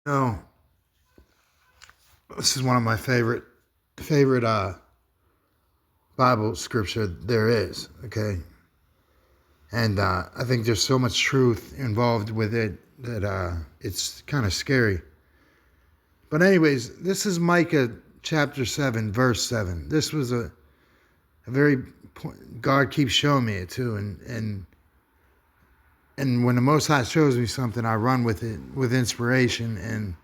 No, this is one of my favorite Bible scripture there is. Okay, and I think there's so much truth involved with it that it's kind of scary. But anyways, this is Micah chapter 7, verse 7. This was a very God keeps showing me it too, and when the Most High shows me something, I run with it with inspiration and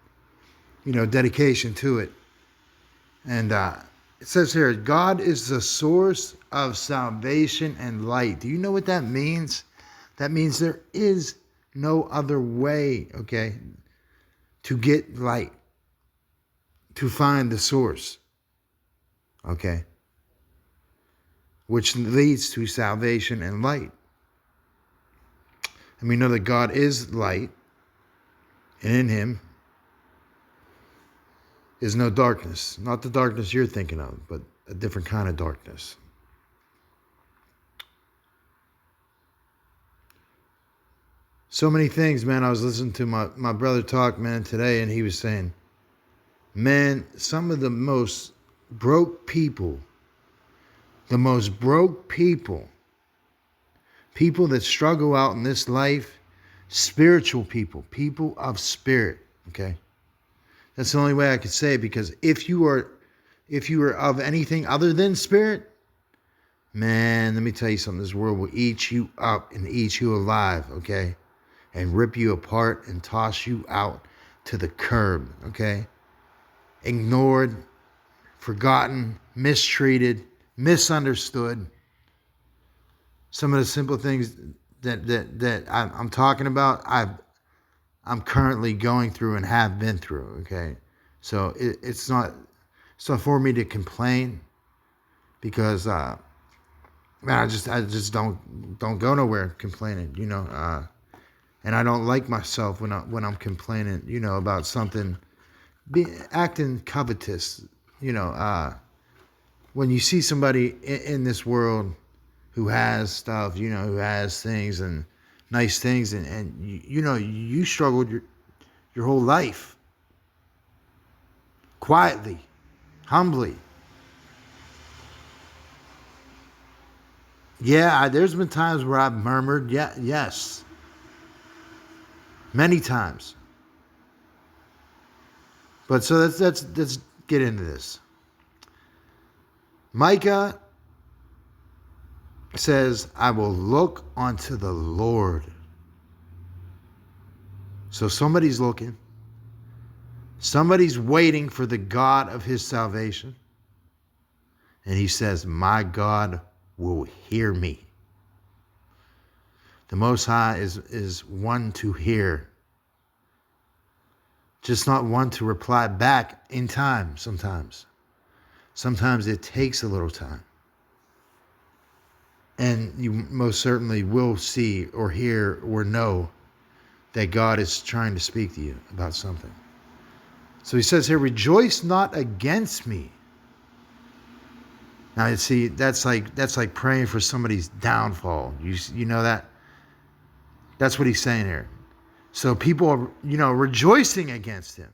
dedication to it. And it says here, God is the source of salvation and light. Do you know what that means? That means there is no other way, okay, to get light, to find the source, okay, which leads to salvation and light. And we know that God is light, and in him is no darkness. Not the darkness you're thinking of, but a different kind of darkness. So many things, man. I was listening to my brother talk, man, today, and he was saying, man, some of the most broke people, people that struggle out in this life, spiritual people of spirit, okay? That's the only way I could say it, because if you are of anything other than spirit, man, let me tell you something. This world will eat you up and eat you alive, okay? And rip you apart and toss you out to the curb, okay? Ignored, forgotten, mistreated, misunderstood. Some of the simple things that I'm talking about, I'm currently going through and have been through, okay? So it's not for me to complain, because man, I just don't go nowhere complaining, and I don't like myself when I'm complaining, about something, acting covetous, when you see somebody in this world who has stuff, who has things and nice things, and you struggled your whole life, quietly, humbly. Yeah, there's been times where I've murmured, yes, many times. But so let's get into this. Micah says, I will look unto the Lord. So somebody's looking. Somebody's waiting for the God of his salvation. And he says, my God will hear me. The Most High is one to hear. Just not one to reply back in time sometimes. Sometimes it takes a little time. And you most certainly will see or hear or know that God is trying to speak to you about something. So he says here, rejoice not against me. Now you see, that's like praying for somebody's downfall. You know that? That's what he's saying here. So people are, rejoicing against him.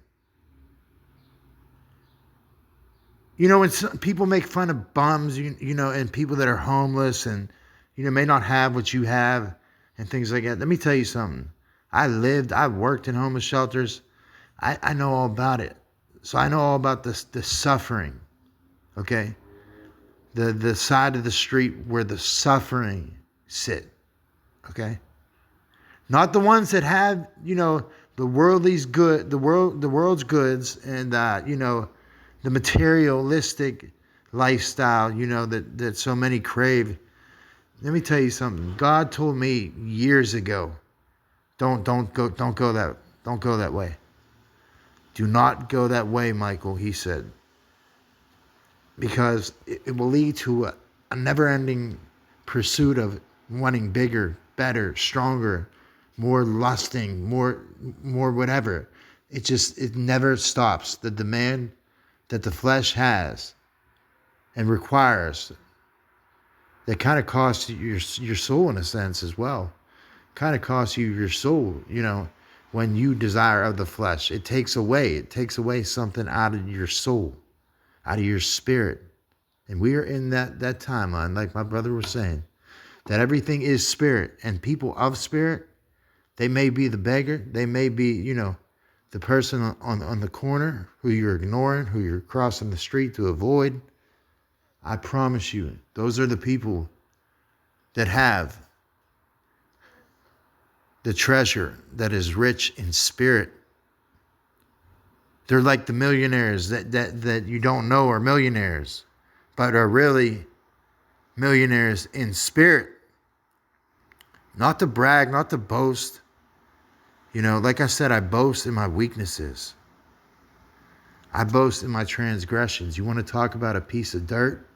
When people make fun of bums, and people that are homeless and, may not have what you have and things like that. Let me tell you something. I've worked in homeless shelters. I know all about it. So I know all about the suffering, okay? The side of the street where the suffering sit, okay? Not the ones that have, the world's goods and, the materialistic lifestyle, that so many crave. Let me tell you something. God told me years ago, don't go that way. Do not go that way, Michael, he said. Because it will lead to a never-ending pursuit of wanting bigger, better, stronger, more lusting, more whatever. It never stops. The demand that the flesh has and requires, that kind of costs your soul in a sense as well. Kind of costs you your soul, when you desire of the flesh. It takes away something out of your soul, out of your spirit. And we are in that timeline, like my brother was saying, that everything is spirit. And people of spirit, they may be the beggar. They may be, the person on the corner who you're ignoring, who you're crossing the street to avoid. I promise you, those are the people that have the treasure that is rich in spirit. They're like the millionaires that you don't know are millionaires, but are really millionaires in spirit. Not to brag, not to boast. Like I said, I boast in my weaknesses. I boast in my transgressions. You want to talk about a piece of dirt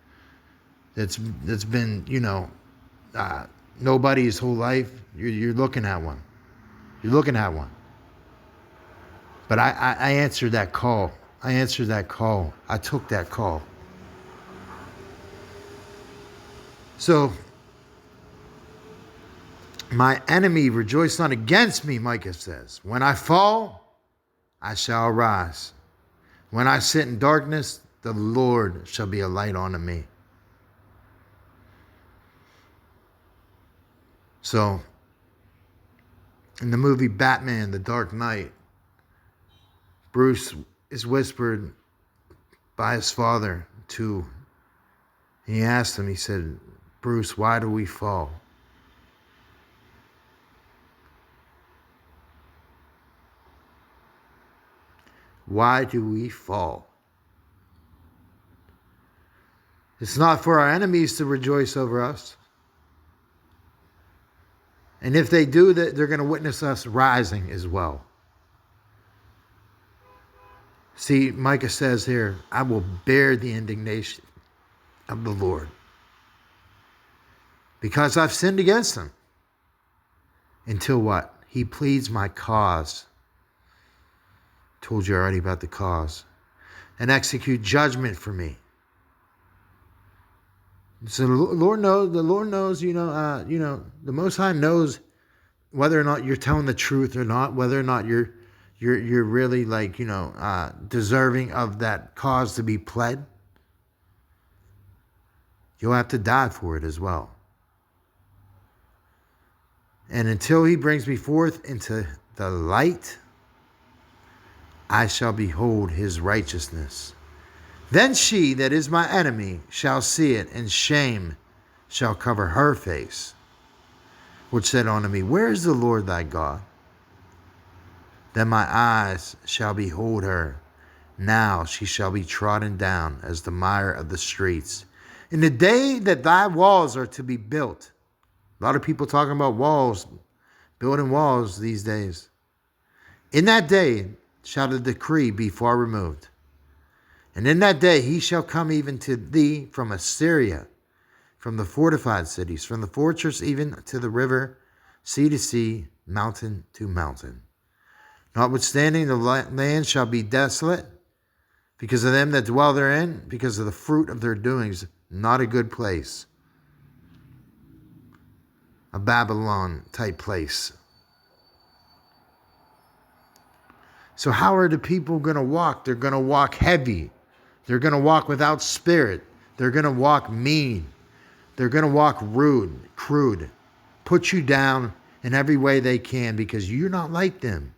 that's been, nobody his whole life? You're looking at one. You're looking at one. But I answered that call. I answered that call. I took that call. So, my enemy rejoice not against me, Micah says. When I fall, I shall arise. When I sit in darkness, the Lord shall be a light unto me. So, in the movie Batman, The Dark Knight, Bruce is whispered by his father to, he asked him, he said, Bruce, why do we fall? Why do we fall? It's not for our enemies to rejoice over us. And if they do, they're going to witness us rising as well. See, Micah says here, I will bear the indignation of the Lord because I've sinned against him. Until what? He pleads my cause. Told you already about the cause. And execute judgment for me. So the Lord knows, the Most High knows whether or not you're telling the truth or not, whether or not you're really deserving of that cause to be pled. You'll have to die for it as well. And until he brings me forth into the light, I shall behold his righteousness. Then she that is my enemy shall see it, and shame shall cover her face, which said unto me, where is the Lord thy God? Then my eyes shall behold her. Now she shall be trodden down as the mire of the streets. In the day that thy walls are to be built. A lot of people talking about walls, building walls these days. In that day shall the decree be far removed. And in that day he shall come even to thee from Assyria, from the fortified cities, from the fortress even to the river, sea to sea, mountain to mountain. Notwithstanding, the land shall be desolate because of them that dwell therein, because of the fruit of their doings, not a good place. A Babylon type place. So how are the people going to walk? They're going to walk heavy. They're going to walk without spirit. They're going to walk mean. They're going to walk rude, crude. Put you down in every way they can because you're not like them.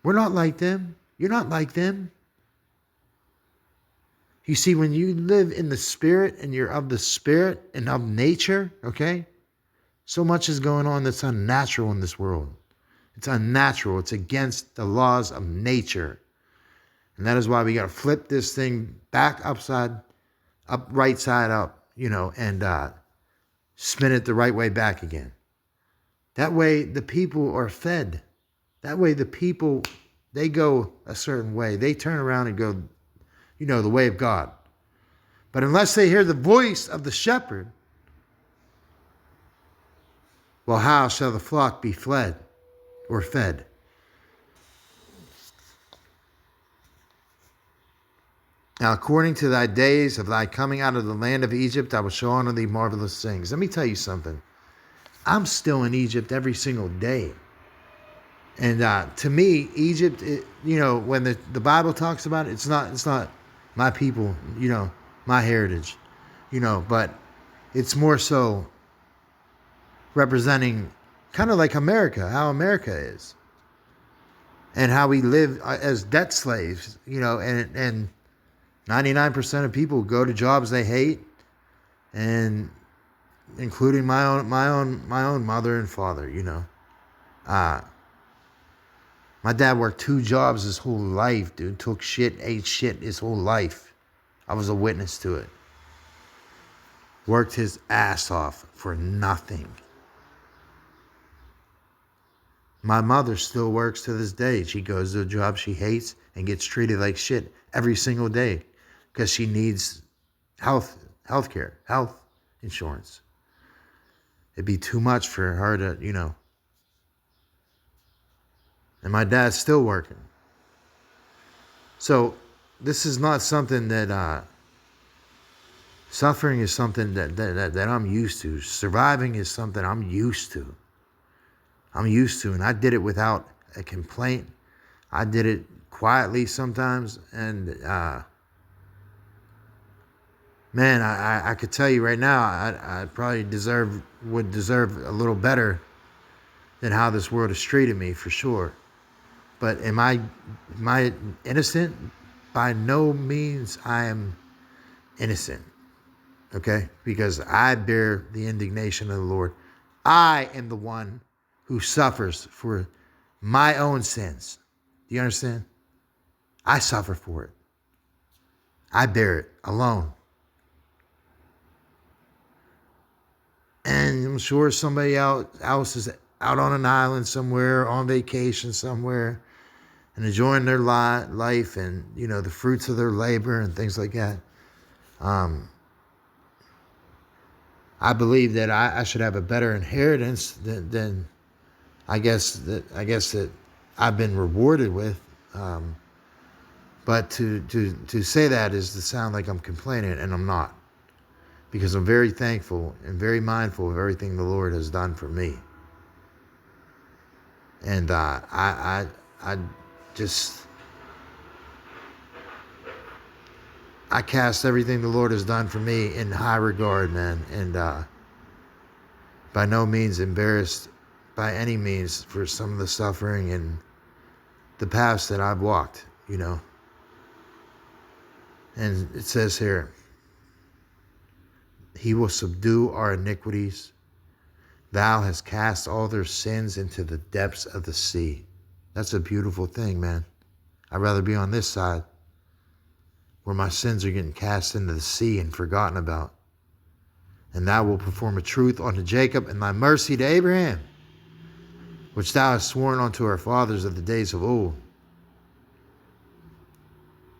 We're not like them. You're not like them. You see, when you live in the spirit and you're of the spirit and of nature, okay? So much is going on that's unnatural in this world. It's unnatural. It's against the laws of nature. And that is why we got to flip this thing back right side up, and spin it the right way back again. That way the people are fed. That way the people, they go a certain way. They turn around and go, the way of God. But unless they hear the voice of the shepherd, well, how shall the flock be fled or fed? Now, according to thy days of thy coming out of the land of Egypt, I will show unto thee marvelous things. Let me tell you something. I'm still in Egypt every single day. And to me, Egypt, when the Bible talks about it, it's not my people, my heritage, but it's more so representing kind of like America, how America is, and how we live as debt slaves, and 99% of people go to jobs they hate, and including my own mother and father, Uh, my dad worked 2 jobs his whole life, dude. Took shit, ate shit his whole life. I was a witness to it. Worked his ass off for nothing. My mother still works to this day. She goes to a job she hates and gets treated like shit every single day because she needs health care, health insurance. It'd be too much for her to. And my dad's still working. So this is not something that suffering is something that I'm used to. Surviving is something I'm used to. And I did it without a complaint. I did it quietly sometimes, and man, I could tell you right now, I probably would deserve a little better than how this world has treated me, for sure. But am I innocent? By no means I am innocent. Okay? Because I bear the indignation of the Lord. I am the one who suffers for my own sins. Do you understand? I suffer for it. I bear it alone. And I'm sure somebody else is out on an island somewhere, on vacation somewhere, and enjoying their life and, the fruits of their labor and things like that. I believe that I should have a better inheritance than I guess that I've been rewarded with. But to say that is to sound like I'm complaining, and I'm not. Because I'm very thankful and very mindful of everything the Lord has done for me. And I cast everything the Lord has done for me in high regard, man. And by no means embarrassed by any means for some of the suffering and the paths that I've walked, And it says here, He will subdue our iniquities. Thou hast cast all their sins into the depths of the sea. That's a beautiful thing, man. I'd rather be on this side where my sins are getting cast into the sea and forgotten about. And thou wilt perform a truth unto Jacob and thy mercy to Abraham, which thou hast sworn unto our fathers of the days of old.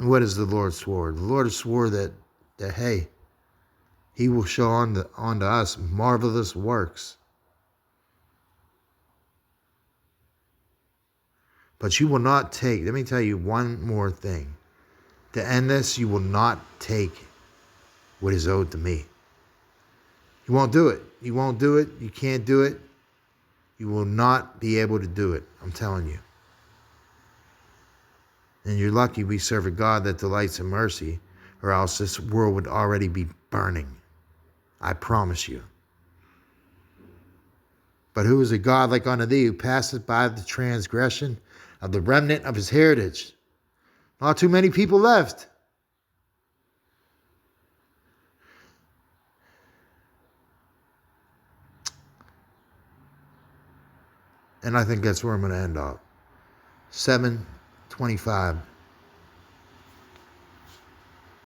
And what has the Lord swore? The Lord has swore that hey, He will show unto us marvelous works. But you will not take, let me tell you one more thing. To end this, you will not take what is owed to me. You won't do it. You won't do it. You can't do it. You will not be able to do it. I'm telling you. And you're lucky we serve a God that delights in mercy, or else this world would already be burning. I promise you. But who is a God like unto thee, who passeth by the transgression of the remnant of his heritage? Not too many people left. And I think that's where I'm going to end up. 7:25.